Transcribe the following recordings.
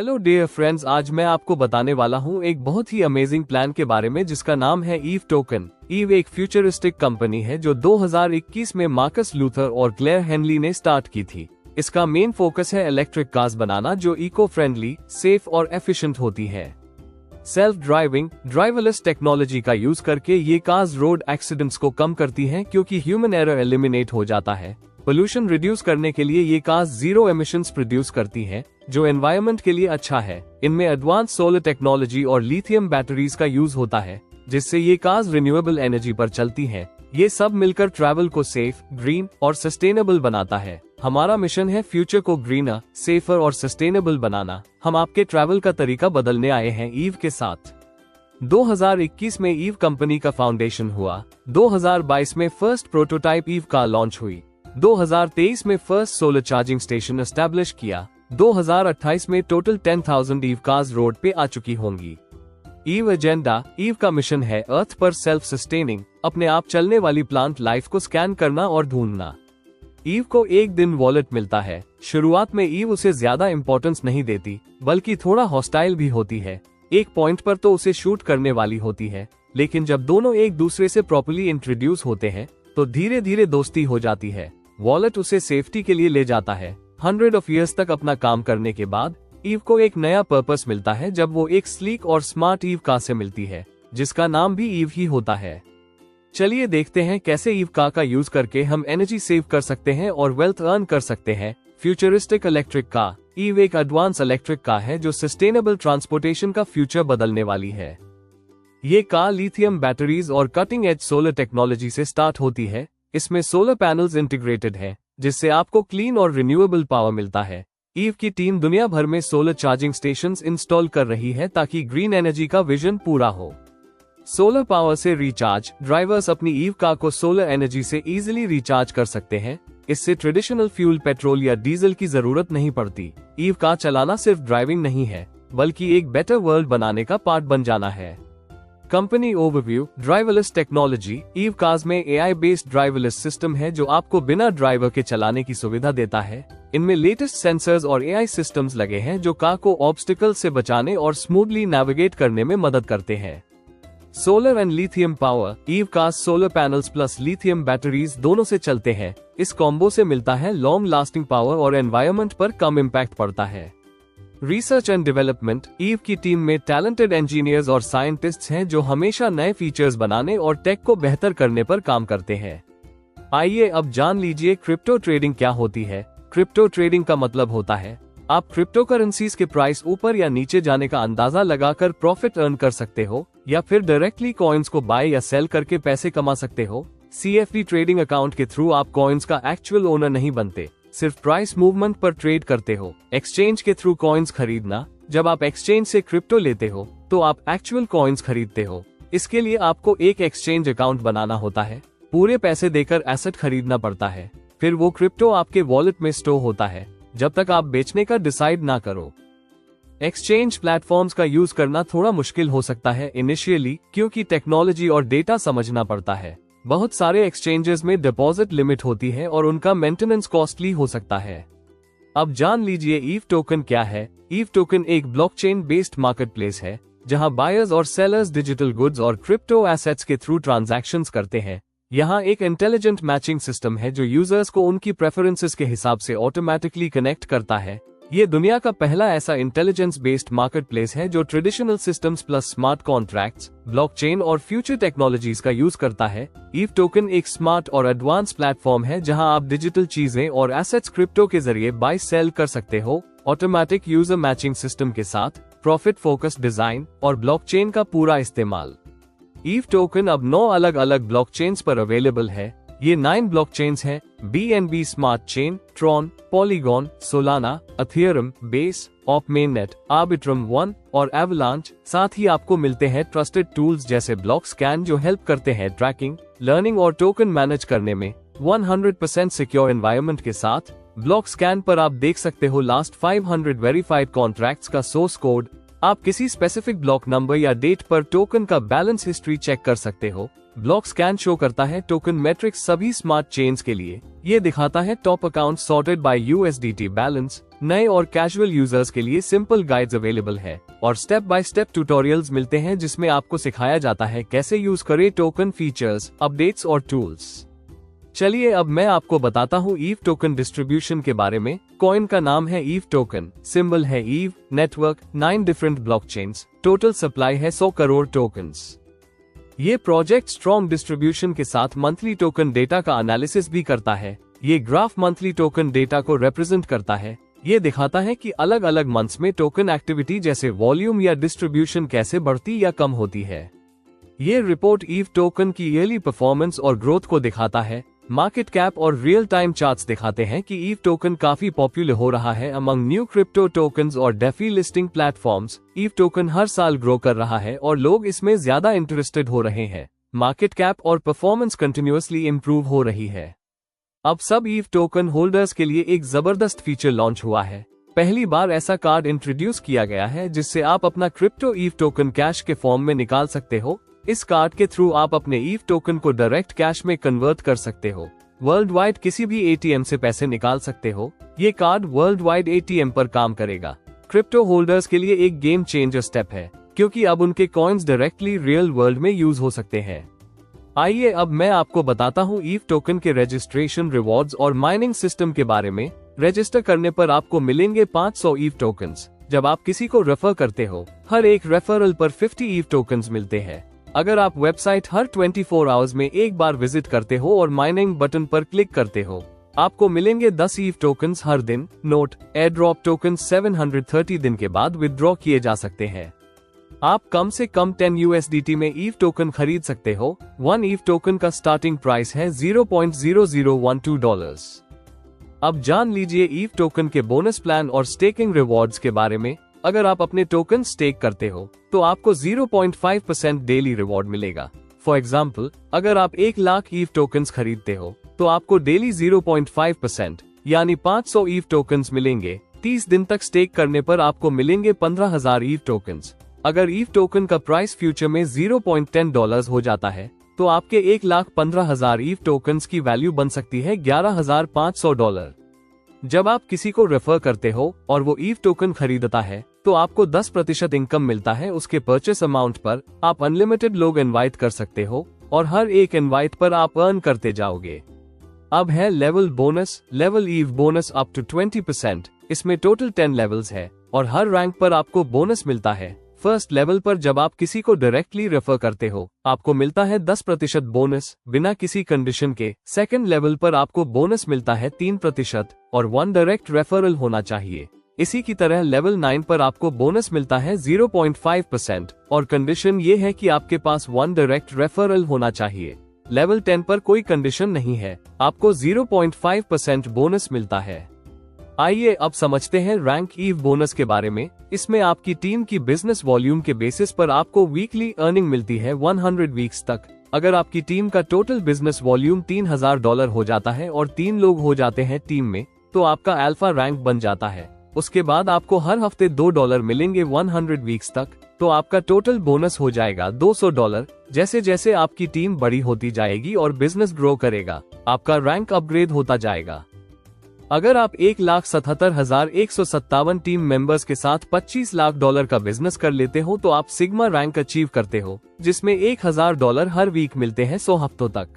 Hello dear friends, आज मैं आपको बताने वाला हूँ एक बहुत ही अमेजिंग प्लान के बारे में जिसका नाम है ईव टोकन। ईव एक फ्यूचरिस्टिक कंपनी है जो 2021 में मार्कस लूथर और क्लेयर हेनली ने स्टार्ट की थी। इसका मेन फोकस है इलेक्ट्रिक कार्स बनाना जो इको फ्रेंडली, सेफ और एफिशिएंट होती है। सेल्फ ड्राइविंग, ड्राइवरलेस टेक्नोलॉजी का यूज करके ये कार्स रोड एक्सीडेंट्स को कम करती हैं क्योंकि ह्यूमन एरर एलिमिनेट हो जाता है। पोल्यूशन रिड्यूस करने के लिए ये कार्स जीरो एमिशंस प्रोड्यूस करती हैं, जो एनवायरनमेंट के लिए अच्छा है। इनमें एडवांस सोलर टेक्नोलॉजी और लिथियम बैटरीज का यूज होता है, जिससे ये कार्स रिन्यूएबल एनर्जी पर चलती हैं। ये सब मिलकर ट्रैवल को सेफ, ग्रीन और सस्टेनेबल बनाता है। हमारा मिशन है फ्यूचर को ग्रीनर, सेफर और सस्टेनेबल बनाना। हम आपके ट्रैवल का तरीका बदलने आए हैं ईव के साथ। 2021 में ईव कंपनी का फाउंडेशन हुआ। 2022 में first prototype Eve car launch हुई। 2023 में first solar charging station establish किया। 2028 में टोटल 10,000 ईव कार्स रोड पे आ चुकी होंगी। ईव एजेंडा, ईव का मिशन है अर्थ पर सेल्फ सस्टेनिंग, अपने आप चलने वाली प्लांट लाइफ को स्कैन करना और ढूंढना। ईव को एक दिन वॉलेट मिलता है। शुरुआत में ईव उसे ज्यादा इम्पोर्टेंस नहीं देती, बल्कि थोड़ा हॉस्टाइल भी होती है। एक पॉइंट पर तो उसे शूट करने वाली होती है, लेकिन जब दोनों एक दूसरे से प्रॉपर्ली इंट्रोड्यूस होते हैं तो धीरे धीरे दोस्ती हो जाती है। वॉलेट उसे सेफ्टी के लिए ले जाता है। 100 of years तक अपना काम करने के बाद ईव को एक नया पर्पस मिलता है जब वो एक स्लीक और स्मार्ट ईव कार से मिलती है, जिसका नाम भी ईव ही होता है। चलिए देखते हैं कैसे ईव कार का यूज करके हम एनर्जी सेव कर सकते हैं और वेल्थ अर्न कर सकते हैं। Futuristic electric car. ईव एक एडवांस इलेक्ट्रिक कार है जो सस्टेनेबल ट्रांसपोर्टेशन का फ्यूचर बदलने वाली है। ये कार लिथियम बैटरीज और कटिंग एज सोलर टेक्नोलॉजी से स्टार्ट होती है। इसमें सोलर पैनल्स इंटीग्रेटेड है, जिससे आपको क्लीन और रिन्यूएबल पावर मिलता है। ईव की टीम दुनिया भर में सोलर चार्जिंग स्टेशंस इंस्टॉल कर रही है ताकि ग्रीन एनर्जी का विजन पूरा हो। सोलर पावर से रिचार्ज। ड्राइवर्स अपनी ईव कार को सोलर एनर्जी से इजीली रिचार्ज कर सकते हैं। इससे ट्रेडिशनल फ्यूल, पेट्रोल या डीजल की जरूरत नहीं पड़ती। ईव कार चलाना सिर्फ ड्राइविंग नहीं है, बल्कि एक बेटर वर्ल्ड बनाने का पार्ट बन जाना है। Company overview. Driverless technology. Eve cars में एआई बेस्ड ड्राइवरलेस सिस्टम है जो आपको बिना ड्राइवर के चलाने की सुविधा देता है। इनमें लेटेस्ट सेंसर्स और एआई सिस्टम्स लगे हैं जो कार को ऑब्स्टिकल से बचाने और स्मूथली नेविगेट करने में मदद करते हैं। Solar and lithium power. Eve cars solar panels plus lithium batteries दोनों से चलते हैं। इस कॉम्बो से मिलता है लॉन्ग लास्टिंग पावर और एनवायरनमेंट पर कम इम्पैक्ट पड़ता है। Research and development. ईव की टीम में टैलेंटेड इंजीनियर्स और साइंटिस्ट्स हैं जो हमेशा नए फीचर्स बनाने और टेक को बेहतर करने पर काम करते हैं। आइए अब जान लीजिए क्रिप्टो ट्रेडिंग क्या होती है। क्रिप्टो ट्रेडिंग का मतलब होता है आप क्रिप्टो करेंसीज के प्राइस ऊपर या नीचे जाने का अंदाजा लगाकर प्रॉफिट अर्न कर सकते हो, या फिर डायरेक्टली कॉइन्स को बाय या सेल करके पैसे कमा सकते हो। CFD ट्रेडिंग अकाउंट के थ्रू आप कॉइन्स का एक्चुअल ओनर नहीं बनते, सिर्फ प्राइस मूवमेंट पर ट्रेड करते हो। एक्सचेंज के थ्रू कॉइन्स खरीदना। जब आप एक्सचेंज से क्रिप्टो लेते हो तो आप एक्चुअल कॉइन्स खरीदते हो। इसके लिए आपको एक एक्सचेंज अकाउंट बनाना होता है, पूरे पैसे देकर एसेट खरीदना पड़ता है, फिर वो क्रिप्टो आपके वॉलेट में स्टोर होता है जब तक आप बेचने का डिसाइड ना करो। एक्सचेंज प्लेटफॉर्म्स का यूज करना थोड़ा मुश्किल हो सकता है इनिशियली, क्योंकि टेक्नोलॉजी और डेटा समझना पड़ता है। बहुत सारे एक्सचेंजेस में डिपॉजिट लिमिट होती है और उनका मेंटेनेंस कॉस्टली हो सकता है। अब जान लीजिए ईव टोकन क्या है। ईव टोकन एक ब्लॉकचेन बेस्ड मार्केटप्लेस है जहां बायर्स और सेलर्स डिजिटल गुड्स और क्रिप्टो एसेट्स के थ्रू ट्रांजैक्शंस करते हैं। यहाँ एक इंटेलिजेंट मैचिंग सिस्टम है जो यूजर्स को उनकी प्रेफरेंसेस के हिसाब से ऑटोमेटिकली कनेक्ट करता है। ये दुनिया का पहला ऐसा इंटेलिजेंस बेस्ड मार्केटप्लेस है जो traditional systems plus smart contracts, blockchain और फ्यूचर टेक्नोलॉजीज का यूज करता है। ईव टोकन एक स्मार्ट और एडवांस प्लेटफॉर्म है जहां आप डिजिटल चीजें और एसेट्स क्रिप्टो के जरिए बाय सेल कर सकते हो, ऑटोमेटिक यूजर मैचिंग सिस्टम के साथ, प्रॉफिट फोकस डिजाइन और ब्लॉकचेन का पूरा इस्तेमाल। ईव टोकन अब 9 अलग अलग ब्लॉकचेन्स पर अवेलेबल है। ये 9 ब्लॉकचेन्स हैं: BNB smart chain, Tron, Polygon, Solana, Ethereum, Base, OP mainnet, Arbitrum 1 और एवलांच। साथ ही आपको मिलते हैं ट्रस्टेड टूल्स जैसे ब्लॉक स्कैन जो हेल्प करते हैं ट्रैकिंग, लर्निंग और टोकन मैनेज करने में। 100% सिक्योर एनवायरनमेंट के साथ ब्लॉक स्कैन पर आप देख सकते हो लास्ट 500 वेरीफाइड कॉन्ट्रैक्ट्स का सोर्स कोड। आप किसी स्पेसिफिक ब्लॉक नंबर या डेट पर टोकन का बैलेंस हिस्ट्री चेक कर सकते हो। ब्लॉक स्कैन शो करता है टोकन मैट्रिक्स सभी स्मार्ट चेन्स के लिए। ये दिखाता है top account sorted by USDT balance, नए और कैजुअल यूजर्स के लिए सिंपल गाइड्स अवेलेबल है और स्टेप बाय स्टेप ट्यूटोरियल्स मिलते हैं जिसमें आपको सिखाया जाता है कैसे यूज करें टोकन फीचर्स, अपडेट्स और टूल्स। चलिए अब मैं आपको बताता हूँ ईव टोकन डिस्ट्रीब्यूशन के बारे में। कॉइन का नाम है ईव टोकन, सिंबल है Eve, network 9 different blockchains, total supply है 100 करोड़ टोकन्स। ये प्रोजेक्ट स्ट्रॉन्ग डिस्ट्रीब्यूशन के साथ मंथली टोकन डेटा का एनालिसिस भी करता है। ये ग्राफ मंथली टोकन डेटा को रिप्रेजेंट करता है। ये दिखाता है कि अलग अलग मंथ्स में टोकन एक्टिविटी जैसे वॉल्यूम या डिस्ट्रीब्यूशन कैसे बढ़ती या कम होती है। ये रिपोर्ट ईव टोकन की ईयरली परफॉर्मेंस और ग्रोथ को दिखाता है। मार्केट कैप और रियल टाइम चार्ट्स दिखाते हैं कि ईव टोकन काफी पॉपुलर हो रहा है अमंग न्यू क्रिप्टो टोकन्स और DeFi listing platforms. Eve token हर साल ग्रो कर रहा है और लोग इसमें ज्यादा इंटरेस्टेड हो रहे हैं। मार्केट कैप और परफॉर्मेंस कंटिन्यूअसली इंप्रूव हो रही है। अब सब ईव टोकन होल्डर्स के लिए एक जबरदस्त फीचर लॉन्च हुआ है। पहली बार ऐसा कार्ड इंट्रोड्यूस किया गया है जिससे आप अपना क्रिप्टो ईव टोकन कैश के फॉर्म में निकाल सकते हो। इस कार्ड के थ्रू आप अपने ईव टोकन को डायरेक्ट कैश में कन्वर्ट कर सकते हो। वर्ल्ड वाइड किसी भी एटीएम से पैसे निकाल सकते हो। ये कार्ड वर्ल्ड वाइड एटीएम पर काम करेगा। क्रिप्टो होल्डर्स के लिए एक गेम चेंजर स्टेप है क्योंकि अब उनके कॉइन्स डायरेक्टली रियल वर्ल्ड में यूज हो सकते हैं। आइए अब मैं आपको बताता हूँ ईव टोकन के रजिस्ट्रेशन, रिवॉर्ड्स और माइनिंग सिस्टम के बारे में। रजिस्टर करने पर आपको मिलेंगे 500 ईव टोकन्स। जब आप किसी को रेफर करते हो, हर एक रेफरल पर 50 ईव टोकन्स मिलते हैं। अगर आप वेबसाइट हर 24 आवर्स में एक बार विजिट करते हो और माइनिंग बटन पर क्लिक करते हो, आपको मिलेंगे 10 ईव टोकन्स हर दिन। नोट, एयर ड्रॉप टोकन 730 दिन के बाद विदड्रॉ किए जा सकते हैं। आप कम से कम 10 USDT में ईव टोकन खरीद सकते हो। 1 ईव टोकन का स्टार्टिंग प्राइस है $0.0012। अब जान लीजिए ईव टोकन के बोनस प्लान और स्टेकिंग रिवॉर्ड्स के बारे में। अगर आप अपने टोकन स्टेक करते हो तो आपको 0.5% डेली रिवॉर्ड मिलेगा। फॉर एग्जाम्पल, अगर आप 1 लाख ईव टोकन्स खरीदते हो तो आपको डेली 0.5% यानी 500 ईव टोकन्स मिलेंगे। 30 दिन तक स्टेक करने पर आपको मिलेंगे 15,000 ईव टोकन्स। अगर ईव टोकन का प्राइस फ्यूचर में $0.10 हो जाता है तो आपके 1,15,000 ईव टोकन्स की वैल्यू बन सकती है $11,500। जब आप किसी को रेफर करते हो और वो ईव टोकन खरीदता है तो आपको 10% इनकम मिलता है उसके परचेस अमाउंट पर। आप अनलिमिटेड लोग इनवाइट कर सकते हो और हर एक इनवाइट पर आप अर्न करते जाओगे। अब है level bonus. Level Eve bonus up to 20%। इसमें टोटल 10 लेवल्स है और हर रैंक पर आपको बोनस मिलता है। फर्स्ट लेवल पर जब आप किसी को डायरेक्टली रेफर करते हो, आपको मिलता है 10% बोनस बिना किसी कंडीशन के। सेकंड लेवल पर आपको बोनस मिलता है 3% और 1 डायरेक्ट रेफरल होना चाहिए। इसी की तरह लेवल 9 पर आपको बोनस मिलता है 0.5% और कंडीशन ये है कि आपके पास 1 डायरेक्ट रेफरल होना चाहिए। लेवल 10 पर कोई कंडीशन नहीं है, आपको 0.5% बोनस मिलता है। आइए अब समझते हैं रैंक ईव बोनस के बारे में। इसमें आपकी टीम की बिजनेस वॉल्यूम के बेसिस पर आपको वीकली अर्निंग मिलती है 100 वीक्स तक। अगर आपकी टीम का टोटल बिजनेस वॉल्यूम $3,000 हो जाता है और 3 लोग हो जाते हैं टीम में, तो आपका अल्फा रैंक बन जाता है। उसके बाद आपको हर हफ्ते $2 मिलेंगे 100 वीक्स तक, तो आपका टोटल बोनस हो जाएगा $200। जैसे जैसे आपकी टीम बड़ी होती जाएगी और बिजनेस ग्रो करेगा, आपका रैंक अपग्रेड होता जाएगा। अगर आप $1,77,157 टीम मेंबर्स के साथ $25 लाख का बिजनेस कर लेते हो तो आप सिग्मा रैंक अचीव करते हो, जिसमें $1,000 हर वीक मिलते हैं 100 हफ्तों तक।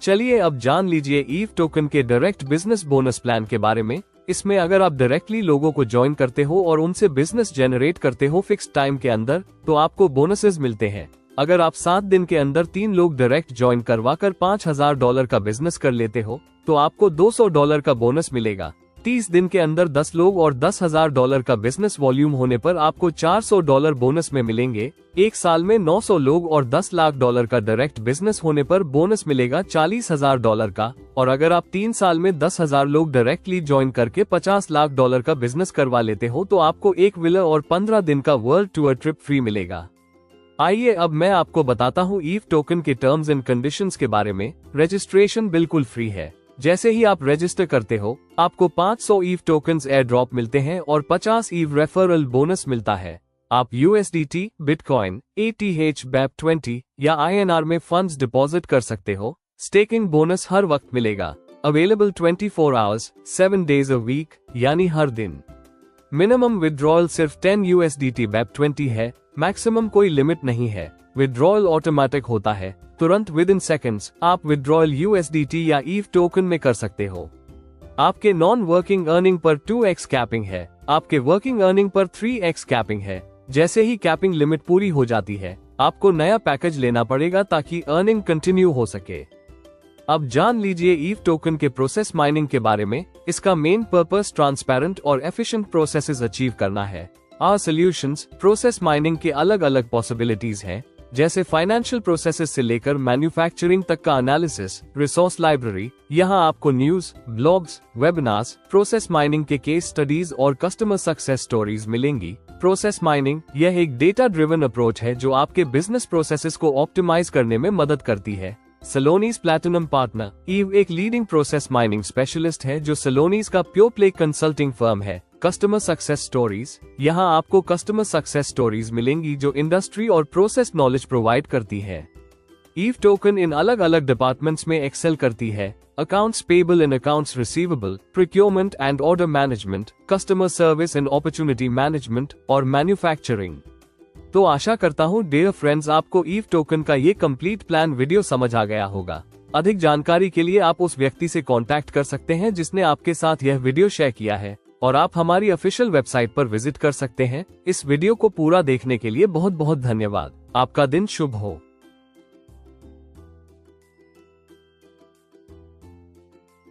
चलिए अब जान लीजिए ईव टोकन के डायरेक्ट बिजनेस बोनस प्लान के बारे में। इसमें अगर आप डायरेक्टली लोगों को ज्वाइन करते हो और उनसे बिजनेस जनरेट करते हो फिक्स टाइम के अंदर, तो आपको बोनसेस मिलते हैं। अगर आप 7 दिन के अंदर 3 लोग डायरेक्ट ज्वाइन करवाकर $5,000 का बिजनेस कर लेते हो तो आपको $200 का बोनस मिलेगा। 30 दिन के अंदर 10 लोग और $10,000 का बिजनेस वॉल्यूम होने पर आपको $400 बोनस में मिलेंगे। 1 साल में 900 लोग और $10 लाख का डायरेक्ट बिजनेस होने पर बोनस मिलेगा $40,000 का। और अगर आप 3 साल में 10,000 लोग डायरेक्टली ज्वाइन करके $50 लाख का बिजनेस करवा लेते हो तो आपको 1 विला और 15 दिन का वर्ल्ड टूर ट्रिप फ्री मिलेगा। आइए अब मैं आपको बताता हूँ ईव टोकन के टर्म्स एंड कंडीशंस के बारे में। रजिस्ट्रेशन बिल्कुल फ्री है। जैसे ही आप रजिस्टर करते हो, आपको 500 ईव टोकन्स एयर ड्रॉप मिलते हैं और 50 ईव रेफरल बोनस मिलता है। आप USDT, बिटकॉइन, ATH, BEP20 या INR में फंड्स डिपॉजिट कर सकते हो। स्टेकिंग बोनस हर वक्त मिलेगा। Available 24 hours 7 days a week, यानी हर दिन। मिनिमम विड्रॉयल सिर्फ 10 USDT BEP20 है, मैक्सिमम कोई लिमिट नहीं है। विड्रॉयल ऑटोमेटिक होता है, तुरंत विद इन सेकेंड्स आप विड्रॉयल USDT या ईव टोकन में कर सकते हो। आपके non working earning per 2x capping है, आपके working earning per 3x capping है। जैसे ही कैपिंग लिमिट पूरी हो जाती है, आपको नया पैकेज लेना पड़ेगा ताकि अर्निंग कंटिन्यू हो सके। अब जान लीजिए ईव टोकन के प्रोसेस माइनिंग के बारे में। इसका मेन पर्पस ट्रांसपेरेंट और एफिशिएंट प्रोसेसेस अचीव करना है। आवर सॉल्यूशंस प्रोसेस माइनिंग के अलग अलग पॉसिबिलिटीज हैं, जैसे फाइनेंशियल प्रोसेसेस से लेकर मैन्युफैक्चरिंग तक का एनालिसिस, रिसोर्स लाइब्रेरी। यहाँ आपको news, blogs, webinars, process mining के केस स्टडीज और कस्टमर सक्सेस स्टोरीज मिलेंगी। प्रोसेस माइनिंग यह एक डेटा ड्रिवन अप्रोच है जो आपके बिजनेस प्रोसेसेस को ऑप्टिमाइज करने में मदद करती है। Celonis प्लैटिनम पार्टनर ईव एक लीडिंग प्रोसेस माइनिंग स्पेशलिस्ट है जो Celonis का प्योर प्ले कंसल्टिंग फर्म है। कस्टमर सक्सेस स्टोरीज, यहाँ आपको कस्टमर सक्सेस स्टोरीज मिलेंगी जो इंडस्ट्री और प्रोसेस नॉलेज प्रोवाइड करती है। ईव टोकन इन अलग अलग डिपार्टमेंट्स में एक्सेल करती है। Accounts payable and accounts receivable, procurement and order management, customer service and opportunity management और मैन्युफैक्चरिंग। तो आशा करता हूँ डियर फ्रेंड्स आपको ईव टोकन का ये कंप्लीट प्लान वीडियो समझ आ गया होगा। अधिक जानकारी के लिए आप उस व्यक्ति से कांटेक्ट कर सकते हैं जिसने आपके साथ यह वीडियो शेयर किया है, और आप हमारी ऑफिशियल वेबसाइट पर विजिट कर सकते हैं। इस वीडियो को पूरा देखने के लिए बहुत बहुत धन्यवाद। आपका दिन शुभ हो।